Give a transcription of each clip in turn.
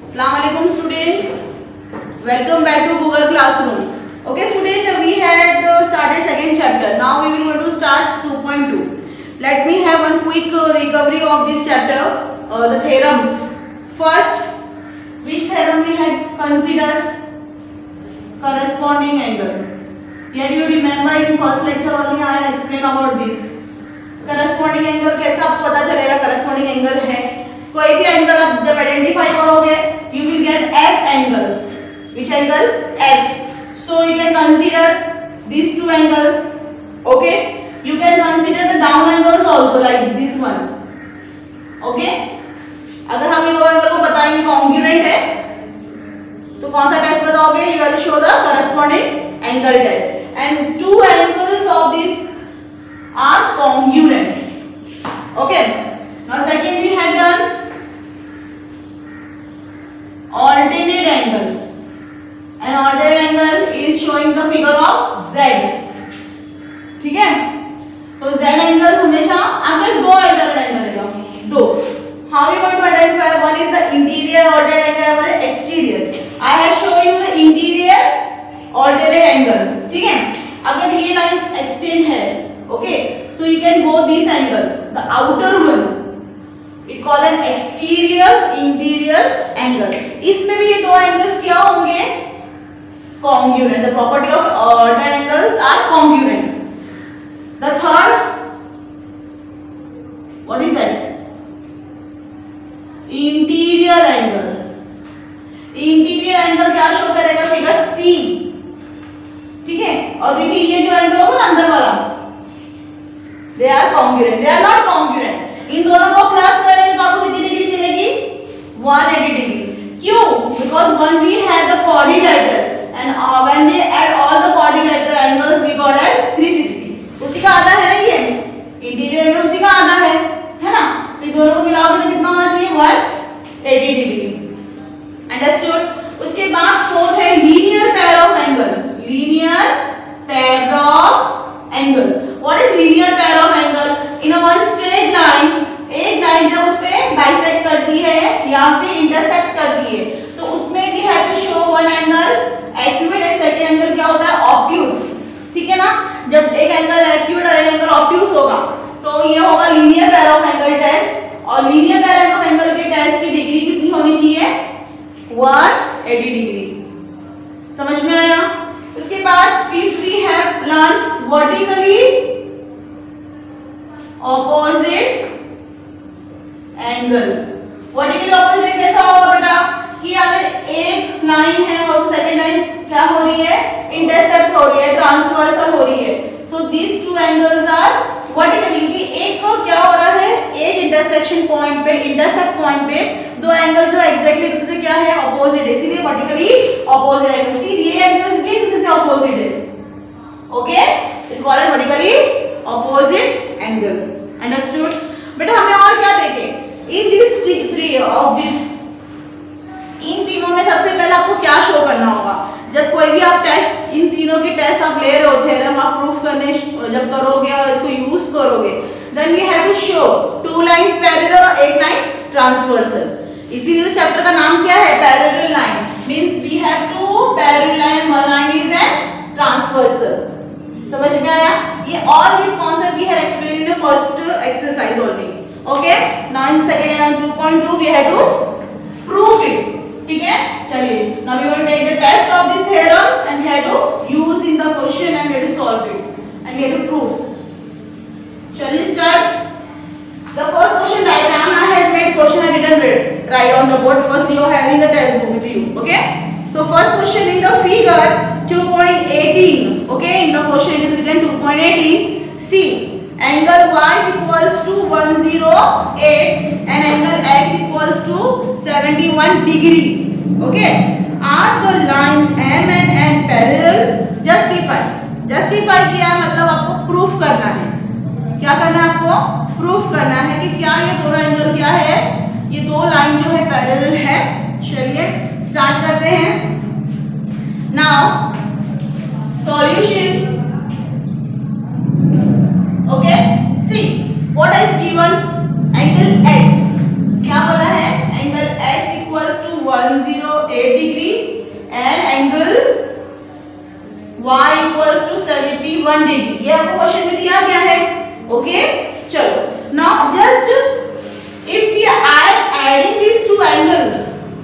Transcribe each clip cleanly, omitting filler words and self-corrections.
Assalamu alaikum student. Welcome back to Google Classroom. Okay student, we had started second chapter. Now we will going to start 2.2. Let me have one quick recovery of this chapter. The theorems. First, which theorem we had considered? Corresponding angle. Yet you remember in first lecture only I had explained about this. Corresponding angle कैसा आपको पता चलेगा? Corresponding angle है कोई भी angle आप जब identify करोगे you will get F angle. Which angle? F. So you can consider these two angles. Okay. You can consider the down angles also like this one. Okay. अगर हम इन दो angle को बताएंगे कॉन्ग्रुएंट है तो कौन सा टेस्ट बताओगे? You have to show the corresponding angle test. And two angles of this are congruent. Okay. Now second we had done alternate angle. An alternate angle is showing the figure of Z. ठीक है? तो Z angle हमेशा आपके दो alternate angle देगा. दो. How you going to identify? One is the interior alternate angle, one is exterior. I have shown you the interior alternate angle. ठीक है? अगर ये line extend है, okay, so you can go this angle, the outer one. It called an exterior interior angle. इसमें भी ये दो angles क्या होंगे? Congruent. The property of alternate angles are congruent. The third, what is that? Interior angle. Interior angle क्या show करेगा? Figure C. ठीक है? और देखिए ये जो एंगल होगा ना अंदर वाला, they are congruent. They are not congruent. इन दोनों को प्लस करेंगे तो आपको कितनी डिग्री मिलेगी? 180 डिग्री. क्यों? Because when we had the quadrilateral and when we add all the quadrilateral angles we got as 360. उसी का आधा है ना ये? इंटीरियर एंगल उसी का आधा है ना? तो इन दोनों को मिलाओगे तो कितना होना चाहिए? 180 डिग्री. अंडरस्टूड? उसके बाद फोर्थ है linear pair of angle. Linear pair of angle. What is linear pair of angle? In a one straight line, एक लाइन जब उसपे बाइसेक्ट करती है या फिर इंटरसेक्ट करती है तो उसमें भी है to show one angle acute and second angle क्या होता है? obtuse. ठीक है ना? जब एक एंगल acute और एक एंगल obtuse होगा तो ये होगा linear pair of angle test. और linear pair of angle के टेस्ट की डिग्री कितनी होनी चाहिए? 180 डिग्री. समझ में आया? उसके बाद fifth we have learned vertically opposite angle. Vertically opposite कैसा होगा बेटा? कि अगर एक लाइन है और सेकंड लाइन क्या हो रही है? इंटरसेप्ट हो रही है, ट्रांसवर्सल हो रही है. So these two angles are vertically. कि एक को क्या हो रहा है? एक इंटरसेक्शन पॉइंट पे, इंटरसेप्ट पॉइंट पे दो एंगल जो एग्जैक्टली दूसरे से क्या है? अपोजिट है. इसीलिए वर्टिकली अपोजिट एंगल. सी ये एंगल्स भी दूसरे से अपोजिट है. Okay? It called as vertically opposite angle. Understood? बेटा हमने और क्या देखे? In this three of this, in तीनों में सबसे पहले आपको क्या शो करना होगा? जब कोई भी आप टेस्ट, इन तीनों के टेस्ट आप ले रहे हो, थ्योरम आप प्रूफ करने जब करोगे और इसको यूज करोगे, then you have to show two lines parallel और एक लाइन ट्रांसवर्सल. इसीलिए तो चैप्टर का नाम क्या है? Parallel line. Means we have two parallel line, one line is an transversal. समझ में आया? ये all these concepts we had explained in the first exercise only. Okay? Now in second 2.2 we have to prove it. ठीक है? चलिए. Now we will take the test of these theorems and we have to use in the question and we have to solve it and we have to prove. Shall we start? The first question diagram I had made question I didn't write on the board because you are having the test book with you. Okay? So first question in the figure 2.18. Okay, in the question it is written 2.18. See, angle y is equals to 108 and angle x equals to 71 degree. Okay, are the lines m and n parallel? Justify. Justify किया मतलब आपको proof करना है. क्या करना है आपको? Proof करना है कि क्या ये दोनों एंगल क्या है? ये दो लाइन जो है पैरेलल है. चलिए स्टार्ट करते हैं. Now solution. Okay, see what is given? Angle x क्या बोला है? Angle x equals to 108 y equals to 71 डिग्री। ये आपको क्वेश्चन में दिया गया है। ओके, चलो now just if we are adding this two angle,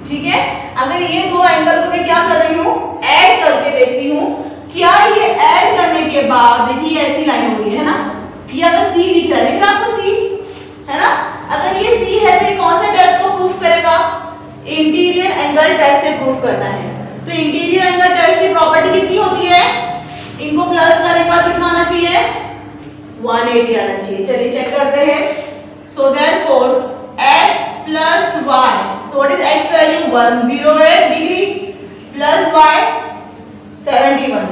ठीक है, अगर ये दो एंगल को मैं क्या कर रही हूँ, ऐड करके देखती हूँ, क्या ये ऐड करने के बाद देखिए ऐसी लाइन हो रही है ना, ये अगर C दिख रहा है, दिख रहा है आपको C, है ना, अगर ये C है तो ये कौन से टेस्ट को प्रूफ करेगा, इंटीरियर एंगल टेस्ट से प्रूफ करना है। तो इंटीरियर एंगल टेस्ट की प्रॉपर्टी कितनी होती है, इनको प्लस करने के बाद कितना आना चाहिए, 180 आना चाहिए। चलिए चेक करते हैं। So therefore x plus y, so what is x value, 108 degree plus y 71,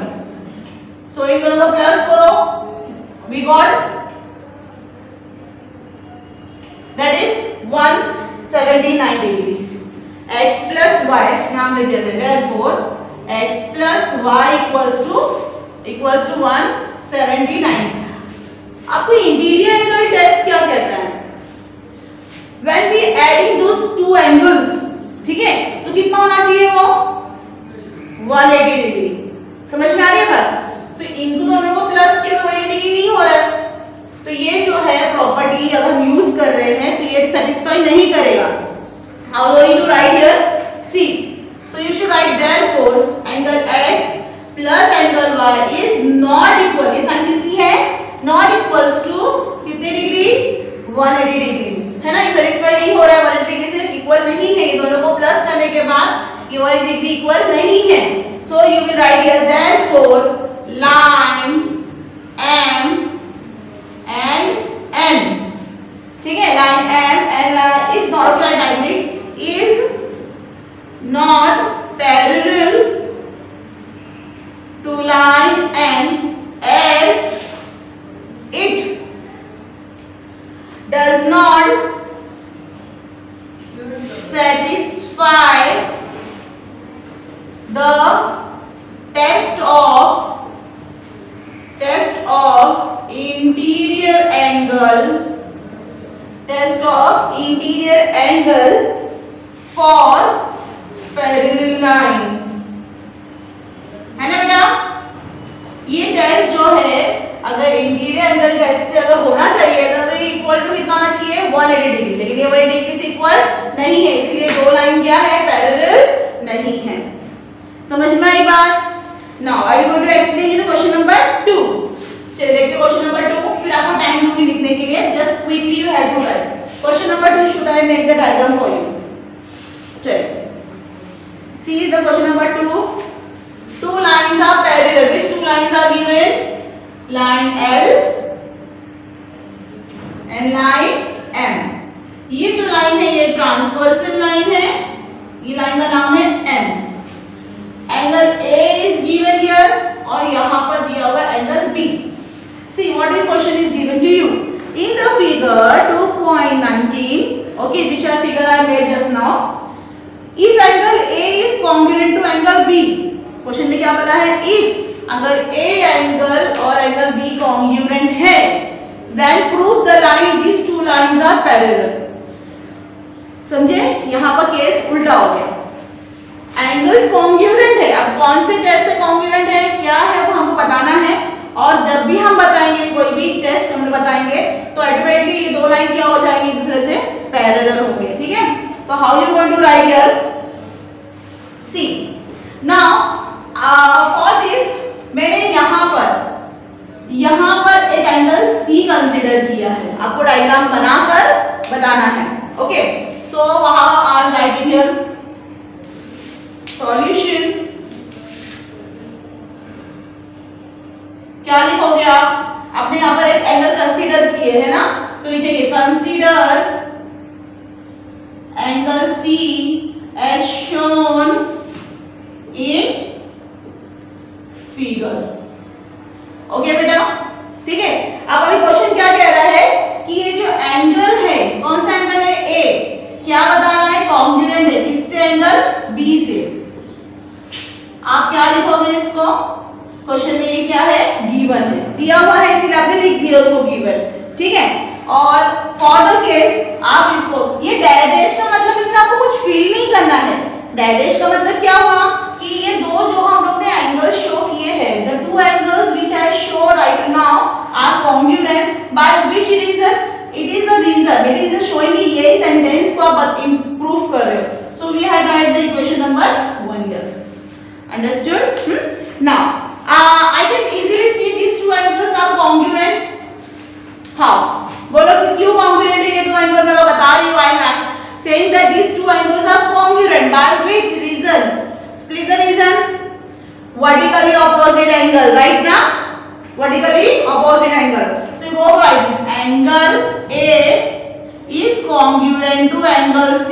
so इन दोनों को प्लस करो, we got that is 179 degree। x plus y नाम लिख देते हैं, therefore x plus y equals to 179। आपको इंटीरियर एंगल टेस्ट क्या कहता है, when we adding those two angles, ठीक है, तो कितना होना चाहिए वो 180 डिग्री। समझ में आ रही है बात। तो इन दोनों को प्लस किया तो 180 डिग्री नहीं हो रहा है, तो ये जो है प्रॉपर्टी अगर हम यूज कर रहे हैं तो ये सेटिस्फाई नहीं करेगा। How going to write here, see, so you should write therefore angle x plus angle y is not equal, ये साइन किसकी है, नॉट इक्वल्स टू कितने डिग्री, 180 डिग्री, है ना, ये सेटिस्फाई नहीं हो रहा है, 180 डिग्री से इक्वल नहीं है, ये दोनों को प्लस करने के बाद ये 180 डिग्री इक्वल नहीं है। So you will write here therefore line M and N, ठीक है, line M and line is not dynamics, is not parallel to line N as it does not satisfy the test of interior angle for parallel line, है ना बेटा। ये test जो है अगर interior angle test से अगर होना चाहिए था तो ये इक्वल टू कितना होना चाहिए, 180 डिग्री, लेकिन ये 180 डिग्री से इक्वल नहीं है, इसलिए दो लाइन क्या है, पैरेलल नहीं है। समझ में आई बात। Now I will go to explain the question number 2। चलिए देखते हैं क्वेश्चन नंबर 2, फिर आपको टाइम दूंगी लिखने के लिए, just quickly you have to write question number 2। Should I make the diagram for you. चलिए see the question number 2। Two lines are parallel. Which two lines are given? Line L and line M. ये जो line है ये transversal line है, ये line का नाम है M। Angle A is given here और यहाँ पर दिया हुआ angle B। See what is question is given to you in the figure 2.19. Okay, which are figure I made just now. If angle A is congruent to angle B, question में क्या बोला है, if अगर A angle और angle B congruent है, then prove the line this two lines are parallel. समझे, यहाँ पर केस उल्टा हो गया, एंगल्स कॉन्ग्रुएंट है। अब कौन से टेस्ट से कॉन्ग्रुएंट है, क्या है वो हमको बताना है, और जब भी हम बताएंगे कोई भी टेस्ट हम बताएंगे तो ऑटोमेटिकली ये दो लाइन क्या हो जाएंगी, एक दूसरे से पैरेलल होंगे, ठीक है। तो how you going to write here, see now for this मैंने यहाँ पर एक एंगल C कंसीडर किया है, आपको डायग्राम बनाकर बताना है। Okay, so how I am writing here solution, क्या लिखोगे आप, आपने यहाँ पर एक एंगल कंसीडर किए है ना, तो लिखेंगे consider angle C as shown in figure. Okay बेटा, ठीक है। अब अभी क्वेश्चन क्या कह रहा है कि ये जो एंगल है, कौन सा एंगल है, A, क्या बताना है, कॉन्ग्रुएंट है, किससे, एंगल B से। आप क्या लिखोगे इसको, क्वेश्चन में ये क्या है, गिवन है, दिया हुआ है इसलिए आपने लिख दिया उसको गिवन, ठीक है। और फॉर द केस आप इसको, ये डैश का मतलब इसमें आपको कुछ फील नहीं करना है। डैश का मतलब क्या हुआ कि ये दो जो हम लोग ने एंगल शो किए हैं, the two Understood? Now, I can easily see these two angles are congruent. How? बोलो कि क्यों congruent है ये दो एंगल? मैं बता रही हूँ. I am saying that these two angles are congruent. By which reason? Split the reason. Vertically opposite angle, right now? Vertically opposite angle. So you go by this. Angle A is congruent to angle C.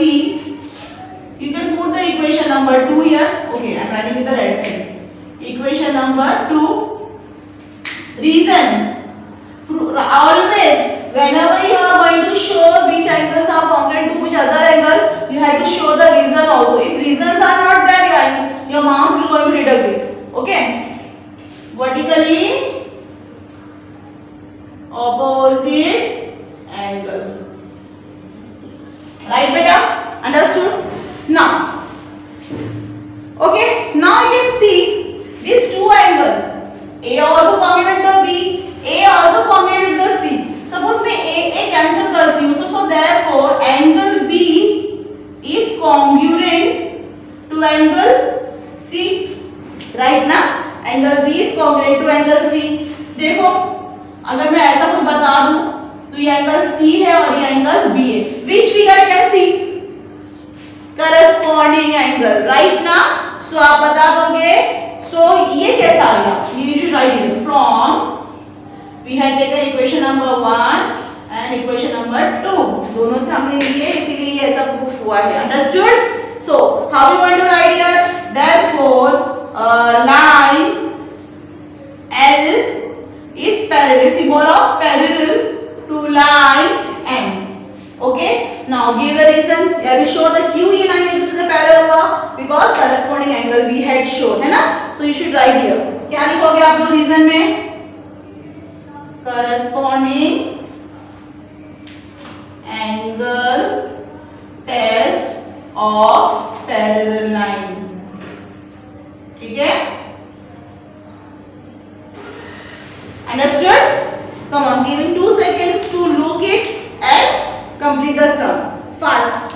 You can put the equation number 2 here. Okay, I am writing with the red pen. Equation number 2. Reason. Always, whenever you are going to show which angles are congruent to which other angle, you have to show the reason also. If reasons are not there, your marks will going to deduct it. Okay? Vertically opposite angle. Right, beta? Understood? Now, okay. Now you can see these two angles. A also congruent to B. A also congruent with the C. Suppose मैं A cancel करती हूँ, so therefore angle B is congruent to angle C, right ना? Angle B is congruent to angle C. देखो, अगर मैं ऐसा कुछ बता दूँ, तो ये एंगल C है और ये एंगल B है. Which figure can see? Corresponding angle, right ना? So आप बता दोगे. So ये कैसा आया? You should write it from. We had taken equation number 1 and equation number 2. दोनों से हमने लिए, इसीलिए ये ऐसा प्रूफ हुआ है. Understood? So how we want to write here? Therefore, line L is parallel. Symbol of parallel to line M. Okay? Now give the reason. You have to show the Q E line is the parallel हुआ because corresponding angle we had shown, है ना? So you should write here. क्या लिखोगे आप लोग reason में? Corresponding angle test of parallel line. ठीक है? Understood? Come on, giving 2 seconds to look it and complete the sum. Fast.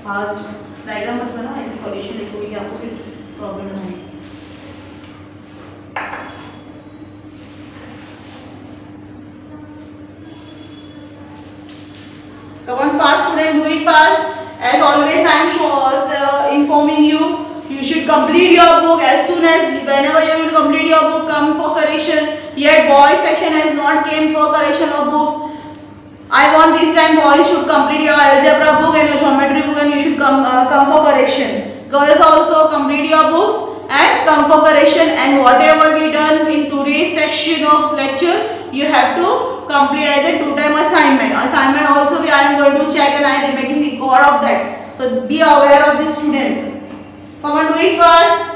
Fast diagram मत बनाओ, एक सॉल्यूशन लिखोगे कि आपको फिर प्रॉब्लम ना हो. Come on, fast student, do it fast. As always, I am informing you. You should complete your book as soon as whenever you will complete your book, come for correction. Yet boys section has not came for correction of books. I want this time boys should complete your algebra book and your geometry book, and you should come for correction. Girls also complete your books and come for correction. And whatever we done in today's section of lecture, you have to complete as a 2-time assignment. Assignment also I am going to check and I am making record of that. So be aware of this student. Come on, do it fast.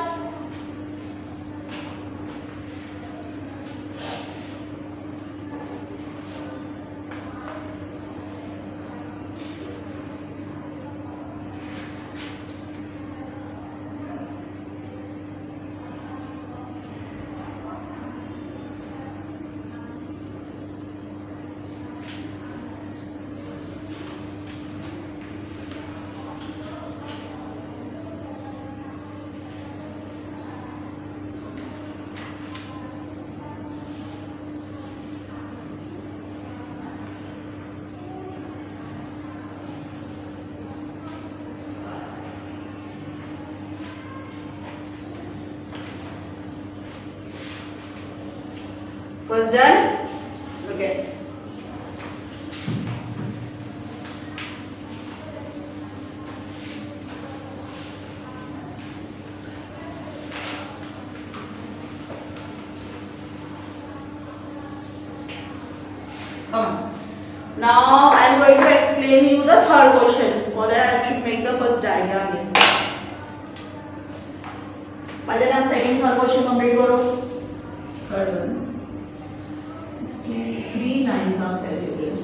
Was done? Okay. Come on. Now I am going to explain you the third question. For that I should make the first diagram here. By then I am second third question complete करो. Third one. 3 lines are parallel.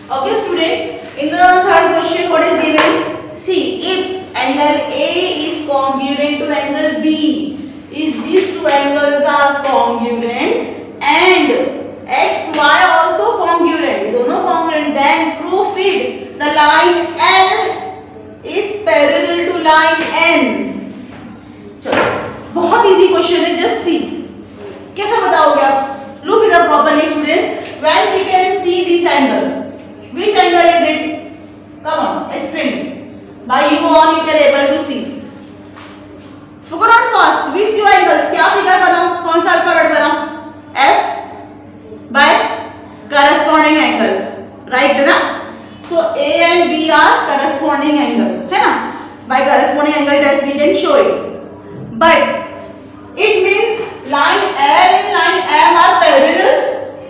Okay, student. In the third question, what is given? See, if angle A is congruent to angle B, if these two angles are congruent and x y also congruent, दोनों congruent, then prove it. The line L is parallel to line N. चलो, बहुत easy question है, just see. कैसे बताओगे आप? Look it up properly, students. When we can see this angle, which angle is it? Come on, explain it. By you on you can able to see. Spoken out first. Which two angles? क्या figure बनाऊं? कौन सा alphabet बनाऊं? F by corresponding angle, right है ना? So A and B are corresponding angle, है ना? By corresponding angle test we can show it. But it means line L and line M are parallel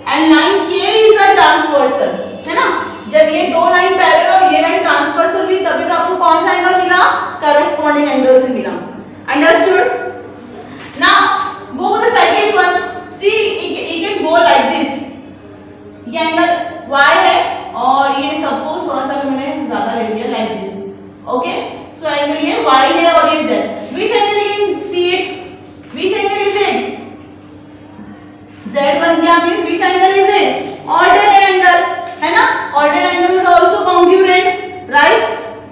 and line K is a transversal, है ना? जब ये दो line parallel और ये line transversal हुई तभी तो आपको कौन सा एंगल मिला? करस्पॉन्डिंग एंगल से मिला. Understood? Now go with the second one. See it can go like this. ये एंगल y है और ये सपोज थोड़ा सा मैंने ज्यादा ले लिया like this. Okay, so angle ये y है और ये z. Which angle you can see it? Which angle is it? z बन गया. Means which angle is it? Ordinal angle, है ना? Ordinate angle is also congruent, right?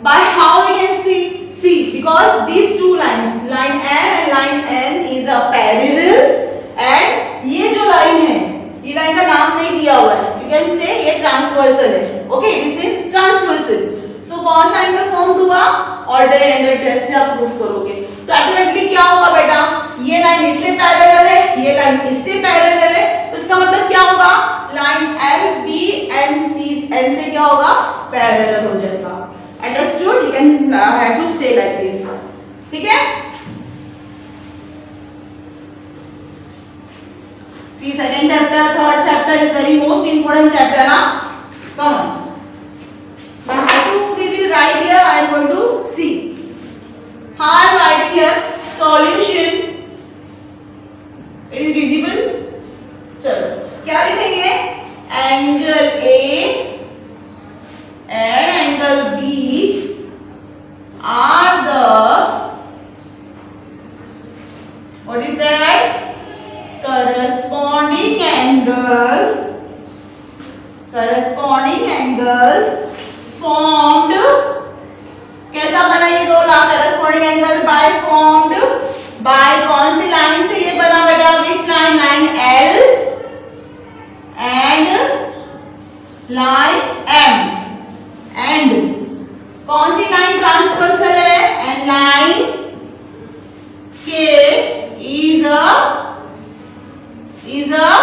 By how we can see because these two lines, line M and line N is a parallel and ये जो line है, ये line का नाम नहीं दिया हुआ है. You can say ये transversal है. Okay, it is transversal. So कौन सा एंगल फॉर्म हुआ? ऑर्डिनल एंगल टेस्ट से आप प्रूव करोगे. तो ऑटोमेटिकली क्या होगा बेटा? ये लाइन इससे पैरेलल है, ये लाइन इससे पैरेलल है. तो इसका मतलब क्या होगा? Line L B N C N से क्या होगा? पैरेलल हो जाएगा. Understood? You can have to say like this. ठीक है? See second chapter, third chapter is very most important chapter ना. Come on. But how to we will write here? I am going to see. How I am writing here? Solution. It is visible. चलो क्या लिखेंगे? Angle A and angle B are the what is that? Corresponding angles formed. कैसा बना ये दो corresponding angle? by formed by कौन सी line से ये बना बेटा? which line? line L and line M. and कौन सी लाइन ट्रांसवर्सल है? and line K is a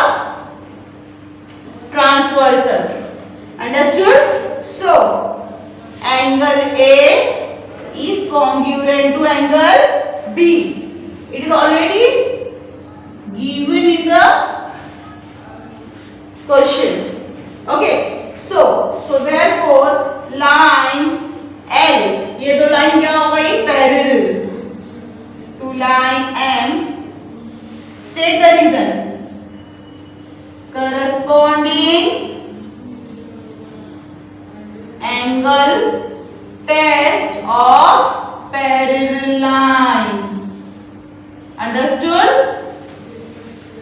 transversal. Understood? So angle A is congruent to angle B. It is already given in the question. Okay, so therefore line L, ये दो line क्या होगा? ये parallel to line M. State the reason. Corresponding angle test of parallel line. Understood?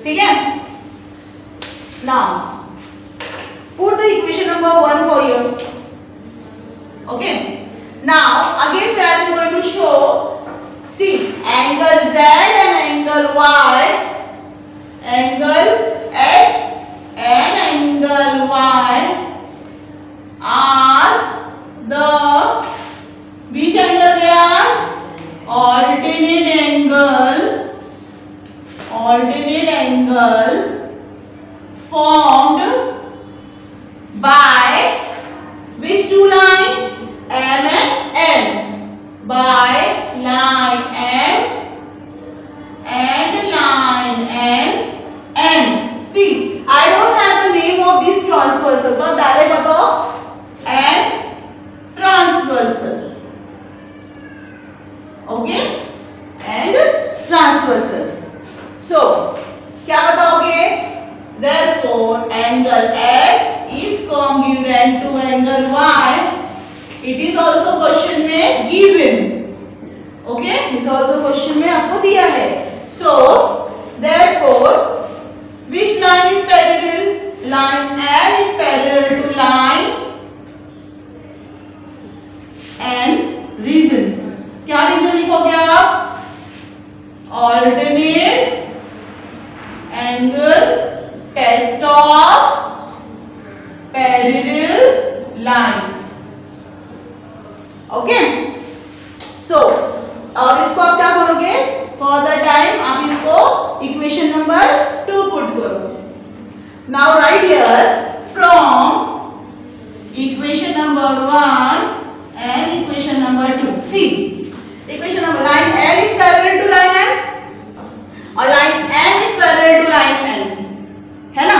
ठीक है? Now put the equation number 1 for you. Okay. Now again we are going to show. See, angle Z and angle Y, angle X and angle Y are the which angle they are? Alternate angle formed by which two line? M and N. By line M and line N. See, I don't have the name of this transversal, so reason why it is also question में given. Okay, it is also question में आपको दिया है. So therefore which line is parallel? Line L is parallel to line N. Reason, क्या reason लिखोगे आप? Alternate angle test of parallel lines. Okay, so और इसको आप क्या करोगे? For the time आप इसको equation number 2 put करो. Now write here from equation number 1 and equation number 2. See, equation number line L is parallel to line N और line N is parallel to line N, है ना?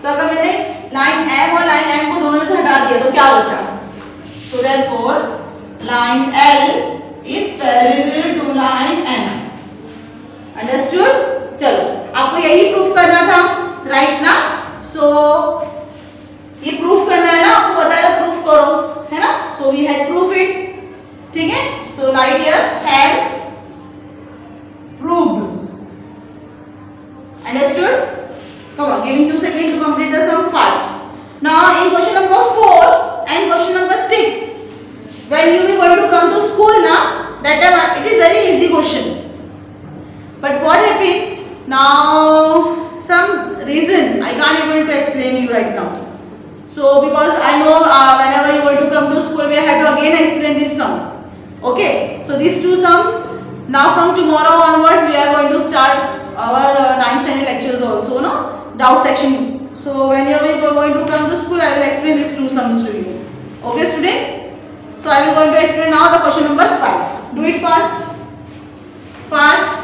तो अगर मैंने line M और line N को दोनों से हटा दिया तो क्या बचा? So therefore line L is parallel to line N. Understood? चलो, आपको यही प्रूफ करना था, राइट ना? So ये प्रूफ करना है ना, आपको बताया प्रूफ करो, है ना? So we had proof it. ठीक है? So write here hence proved. Understood? Come on, giving 2 seconds to complete the sum fast. Now in question number 4 and question number 6, when you are going to come to school now, that time it is very easy question. But what happened? Now some reason I can't able to explain you right now. So because I know whenever you are going to come to school, we have to again explain this sum. Okay, so these two sums. Now from tomorrow onwards, we are going to start our 9th standard lectures also, no? Doubt section. So whenever you are going to come to school, I will explain these two sums to you. Okay, student? So I will going to explain now the question number 5. Do it fast. Fast.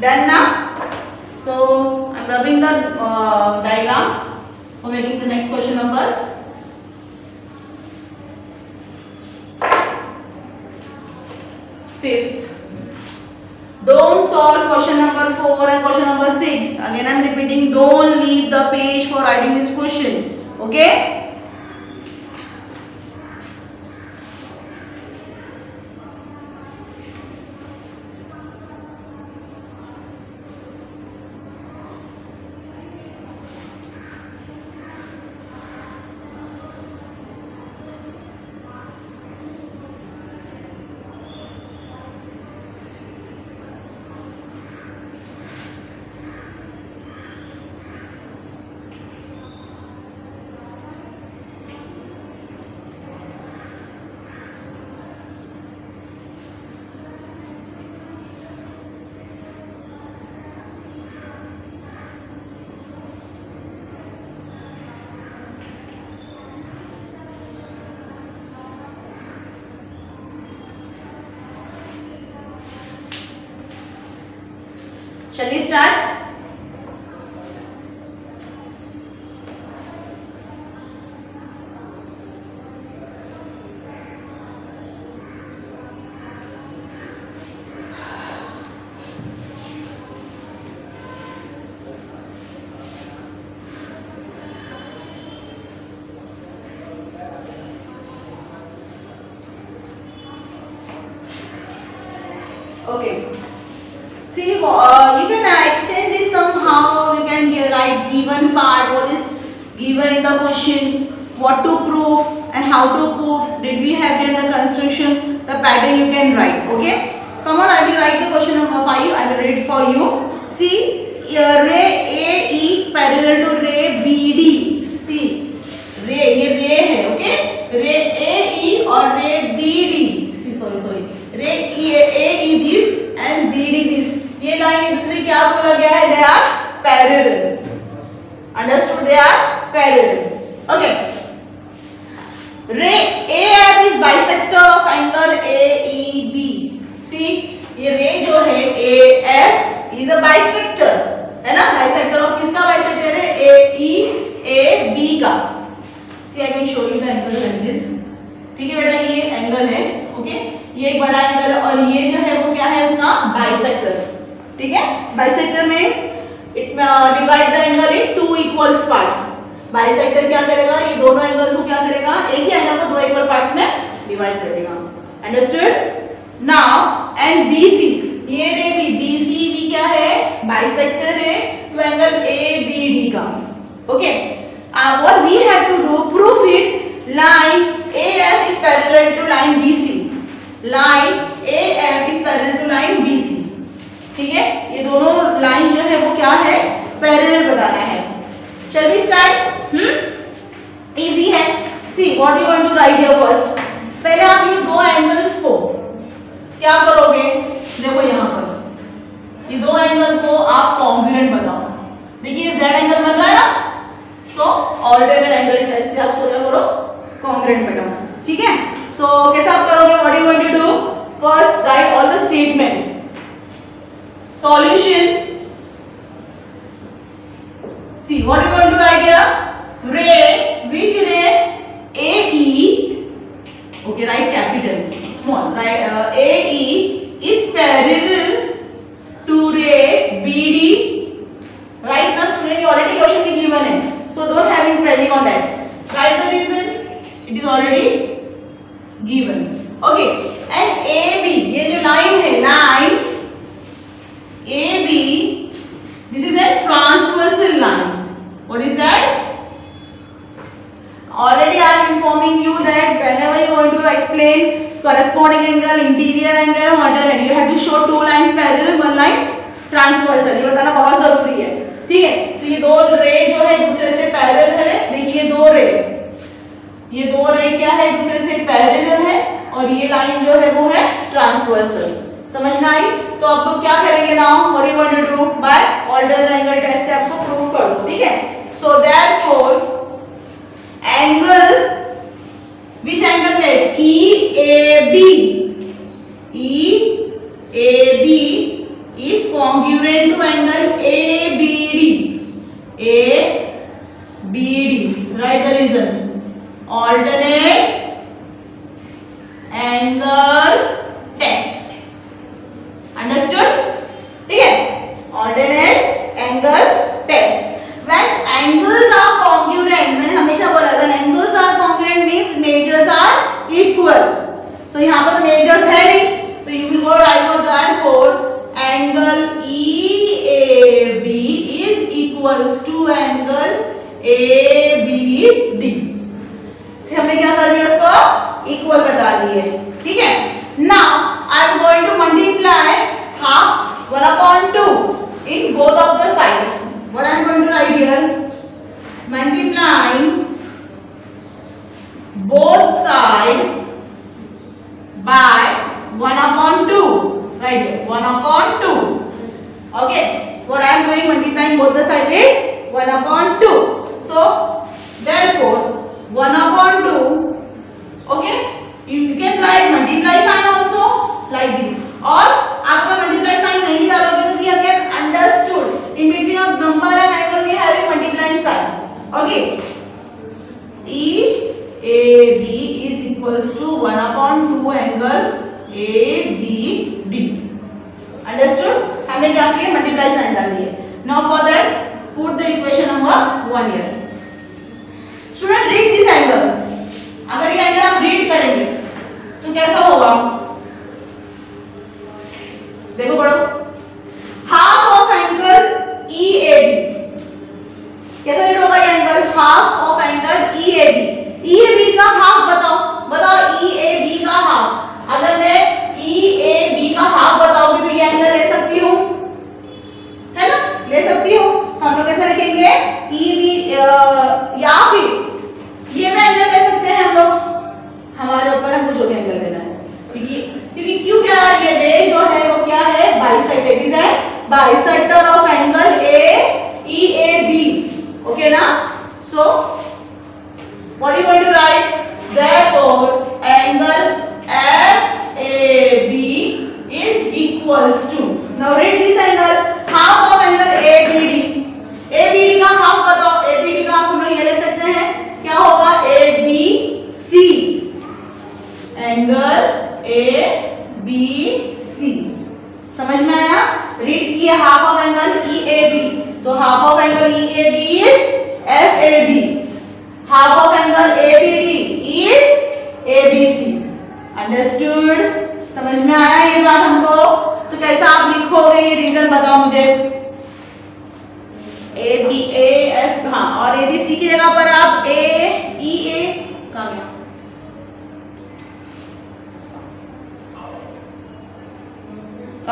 Done now? So I am rubbing the diagram for making the next question number. Fifth. Don't solve question number 4 and question number 6. Again I am repeating, don't leave the page for writing this question. Okay? Shall we start? Okay. See, you can extend this somehow. You can write given part. What is given in the what to prove and how to prove, did we have in the construction, the pattern you can write. Okay, come on, I will write the question number 5. I will read it for you. See, ray AE parallel to ray BD. See, ray, ये रे है. Okay, रे AE और रे BD. सी sorry रे AE this and BD this. ये line इसलिए क्या बोला गया है? They are parallel. Understood? They are parallel. Okay. Ray AF is bisector of angle AEB. See, ये रे जो है AF is a bisector, है ना? Bisector of किसका bisector है? AEAB का. See, I can show you the angle like this. ठीक है बेटा, ये एंगल है. ओके, ये एक बड़ा एंगल है और ये जो है वो क्या है उसका? बाइसेक्टर. ठीक है, bisector means it divide the angle in two equals part. Bisector क्या करेगा? ये दोनों एंगल को क्या करेगा? एक ही एंगल को दो इक्वल पार्ट्स में डिवाइड करेगा. अंडरस्टूड? नाउ एंड BC, ये रे भी BC भी क्या है? बाइसेक्टर है टू एंगल ABD का. Okay, what we have to do, prove it. Line AF is parallel to line BC. Line AF is parallel to line BC. ठीक है, ये दोनों लाइन जो है वो क्या है? पैरेलल बताना है. Shall we start? Easy है. See, what you want to write here first. पहले आप ये दो एंगल्स को क्या करोगे? देखो यहाँ पर ये दो एंगल को आप कॉन्ग्रुएंट बताओ. देखिए Z एंगल बन रहा है ना, सो ऑल्टरनेट एंगल कैसे आप सोचा करो? कॉन्ग्रुएंट बताओ. ठीक है, सो कैसे आप करोगे? What you going to do? First write all the statement. Solution. See, what you going to write here? Ray, which ray? AE. Okay, write capital, small. Right, AE is parallel to ray BD. Right now, student, already question is given है, so don't have any planning on that. Write the reason. It is already given. Okay, and AB, ये जो line है, line AB, this is a transversal line. What is that? Already I am informing you that whenever you want to explain corresponding angle, interior angle, alternate, you have to show two lines parallel, one line transversal. ये बताना बहुत जरूरी है. ठीक है, तो ये दो रे जो है दूसरे से पैरेलल है. देखिए ये दो रे क्या है? दूसरे से पैरेलल है और ये लाइन जो है वो है ट्रांसवर्सल. समझ में आई? तो आप लोग क्या करेंगे now? What you want to do? By alternate angle test से आपको प्रूव कर दो. ठीक है, so therefore angle, which angle में? EAB is congruent to angle ABD. Write the reason. Alternate angle test. Understood? ठीक है, alternate angle test. When angles are congruent, मैंने हमेशा बोला when angles are congruent means measures are equal. So यहाँ पर तो measures है नहीं, तो you will go right for that. For angle EAB is equals to angle ABD. से हमने क्या कर दिया? उसको इक्वल बता दिए. ठीक है, now I am going to multiply half 1/2 in both of the sides. What I am going to write here? Multiplying both sides by 1/2. Right here, 1/2. Okay, what I am doing? Multiplying both the sides with 1/2. So therefore 1/2. Okay, you can write multiply sign also like this. और आपका multiply sign नहीं डालोगे तो भी again understood in between of number and angle we have a multiplying sign. Okay, EAB is equals to 1/2 angle ABD. Understood? हमने क्या किया? multiply sign डाल दिए. Now for that put the equation number 1 here. Student, read this angle. अगर ये angle आप read करेंगे तो कैसा होगा? देखो पढ़ो. हाफ ऑफ एंगल EAB कैसा रीड होगा? ये angle half of angle EAB What are you going to write? Therefore, angle FAB is equals to. Now read this angle. Half of angle ABD. ABD का half बताओ. ABD का हम लोग ये ले सकते हैं. क्या होगा? ABC. Angle ABC. समझ में आया? रीड किए हाफ ऑफ एंगल EAB. तो half of angle EAB is FAB. Half of angle ABD is ABC. Understood? समझ में आया ये बात हमको? तो कैसा आप लिखोगे ये रीजन बताओ मुझे. ABAF हाँ, और ABC की जगह पर आप EA कहाँ गया?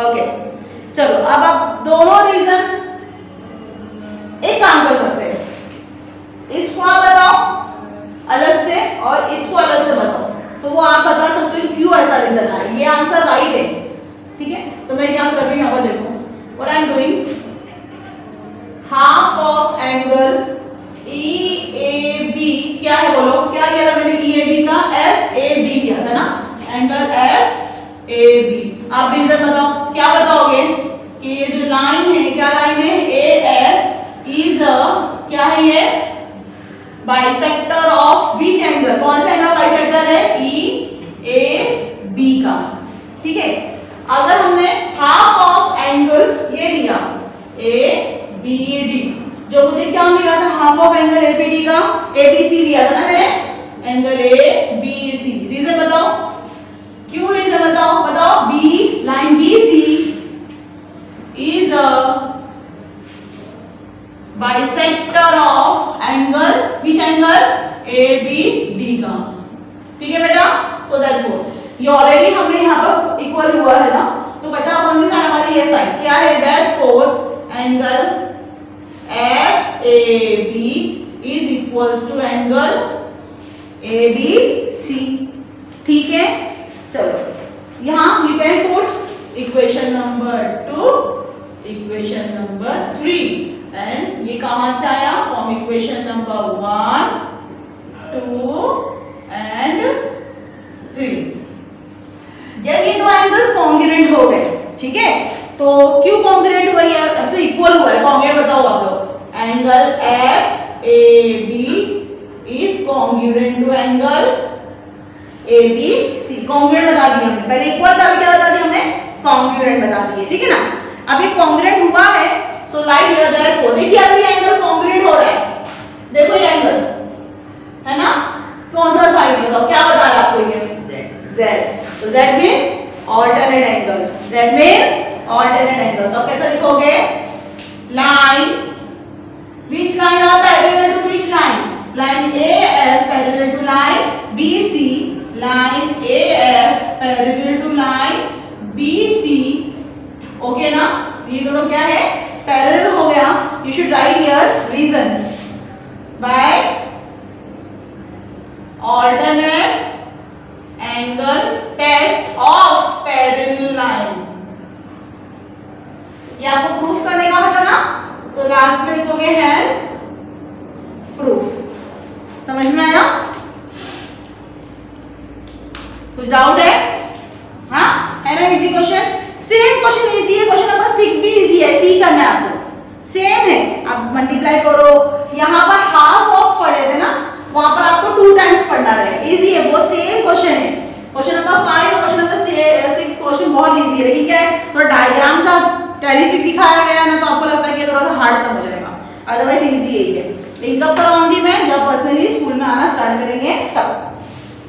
ओके चलो अब आप दोनों रीजन एक काम कर सकते हैं. इसको आप बताओ अलग से और इसको अलग से बताओ. तो वो आप बता सकते हो क्यों ऐसा रीजन आया. ये आंसर राइट है. ठीक है तो मैं क्या कर रही हूँ यहाँ पर देखो. What I am doing. Half of angle EAB क्या है बोलो. क्या किया था मैंने EAB का FAB किया था ना. Angle FAB. आप रीजन बताओ. क्या बताओगे कि ये जो लाइन है क्या लाइन है. AF इज क्या है ये बाइसेक्टर ऑफ विच एंगल. कौन सा एंगल बाइसेक्टर है. EAB का. ठीक है अगर हमने हाफ ऑफ एंगल ये लिया ABD जो मुझे क्या मिला था हाफ ऑफ एंगल ABD का ABC लिया था ना मैंने. Angle ABC. रीजन बताओ. क्यों रीजन बताओ. बताओ. B line BC is a bisector of angle which angle ABD का. ठीक है बेटा. सो देयरफॉर ये ऑलरेडी हमने यहाँ पर इक्वल हुआ है ना. तो बचा कौन सी साइड हमारी ये साइड. क्या है. Therefore angle FAB is equals to angle ABC. ठीक है चलो यहाँ you can put equation number 2 equation number 3 and ये कहां से आया. From equation number 1 2 and 3. जब ये दो एंगल्स कॉन्ग्रुएंट हो गए. ठीक है तो क्यों कॉन्ग्रुएंट हुआ. अब तो इक्वल हुआ है. कॉन्ग्रुएंट बताओ आप लोग. Angle FAB is congruent to angle ABC. Congruent बता दिया हमने. पहले इक्वल था. क्या बता दिया हमने. कॉन्ग्रुएंट बता दिए. ठीक है ना. अब ये कॉन्ग्रुएंट हुआ है. सो राइट हियर देयरफॉर. देखिए अभी एंगल कॉन्ग्रुएंट हो रहा है. देखो ये एंगल है ना. कौन सा साइड बताओ. क्या बता रहा है आपको ये Z. तो Z means alternate angle. Z means alternate angle. तो कैसा लिखोगे. Line which line are parallel to which line. line AF parallel to line BC. line AF parallel to line BC. Okay ना. ये दोनों क्या है पैरेलल हो गया. You should write here reason. By alternate angle test of parallel line. ये आपको proof करने का था ना. तो लास्ट में लिखोगे हैज प्रूफ. समझ में आया. कुछ डाउट है. हाँ है ना. Easy question. Same question easy है. क्वेश्चन नंबर 6 भी इजी है. सी करना है आपको. सेम है. आप मल्टीप्लाई करो. यहाँ पर हाफ ऑफ पढ़े थे ना. वहां पर आपको 2 टाइम्स पढ़ना रहेगा. इजी है बहुत. सेम क्वेश्चन है. क्वेश्चन नंबर 5 और क्वेश्चन नंबर 6 क्वेश्चन बहुत इजी है. लेकिन क्या है थोड़ा डायग्राम सा टेलीफिक दिखाया गया है ना. तो आपको लगता है कि थोड़ा सा हार्ड समझ जाएगा. अदरवाइज इजी है. लेकिन कब करवाऊंगी मैं. जब पर्सनली स्कूल में आना स्टार्ट करेंगे तब.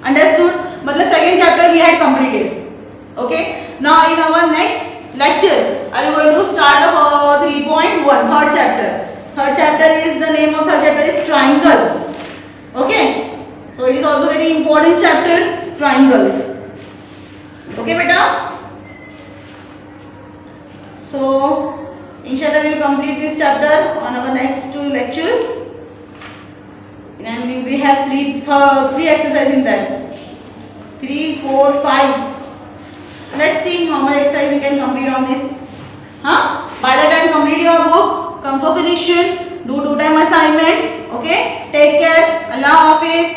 अंडरस्टूड. मतलब second chapter we had completed. Okay now in our next lecture I am going to start 3.1 third chapter. Third chapter is the name of third chapter is triangle. Okay so it is also very important chapter triangles. Okay बेटा. So inshallah we will complete this chapter on our next lecture. And we have three exercises in that. 3, 4, 5. Let's see how much exercise we can complete on this. By the time complete your book, come for correction, do 2 time assignment. Okay. Take care. Allah Hafiz.